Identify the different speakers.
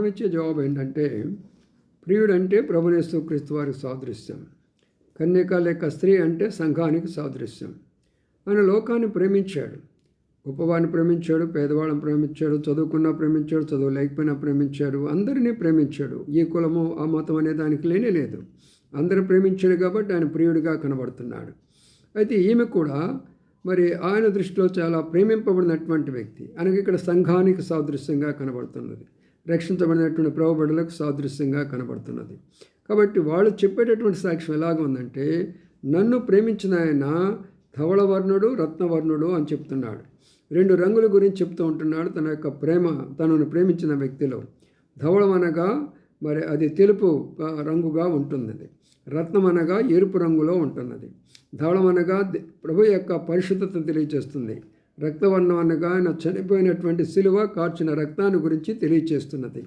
Speaker 1: ఇచ్చే జవాబు ఏంటంటే, ప్రియుడంటే ప్రభునేసు క్రీస్తు వారికి సాదృశ్యం. కన్యక లేక స్త్రీ అంటే సంఘానికి సాదృశ్యం. ఆయన లోకాన్ని ప్రేమించాడు. గొప్పవాడిని ప్రేమించాడు, పేదవాళ్ళని ప్రేమించాడు, చదువుకున్నా ప్రేమించాడు, చదువు లేకపోయినా ప్రేమించాడు, అందరినీ ప్రేమించాడు. ఈ కులము ఆ మతం అనే దానికి లేనే లేదు. అందరూ ప్రేమించాడు కాబట్టి ఆయన ప్రియుడిగా కనబడుతున్నాడు. అయితే ఈమె కూడా మరి ఆయన దృష్టిలో చాలా ప్రేమింపబడినటువంటి వ్యక్తి. ఆయనకి ఇక్కడ సంఘానికి సాదృశ్యంగా కనబడుతున్నది. రక్షించబడినటువంటి ప్రభుబిడ్డలకు సాదృశ్యంగా కనబడుతున్నది. కాబట్టి వాళ్ళు చెప్పేటటువంటి సాక్ష్యం ఎలాగ ఉందంటే, నన్ను ప్రేమించిన ఆయన ధవళవర్ణుడు, రత్నవర్ణుడు అని చెప్తున్నాడు. 2 రంగుల గురించి చెప్తూ ఉంటున్నాడు తన యొక్క ప్రేమ, తనను ప్రేమించిన వ్యక్తిలో. ధవళం అనగా మరి అది తెలుపు రంగుగా ఉంటున్నది. రత్నం అనగా ఎరుపు రంగులో ఉంటున్నది. ధవళం అనగా ప్రభు యొక్క పరిశుద్ధతను తెలియజేస్తుంది. రక్తవర్ణం అనగా ఆయన చనిపోయినటువంటి సిలువ కార్చిన రక్తాన్ని గురించి తెలియజేస్తున్నది.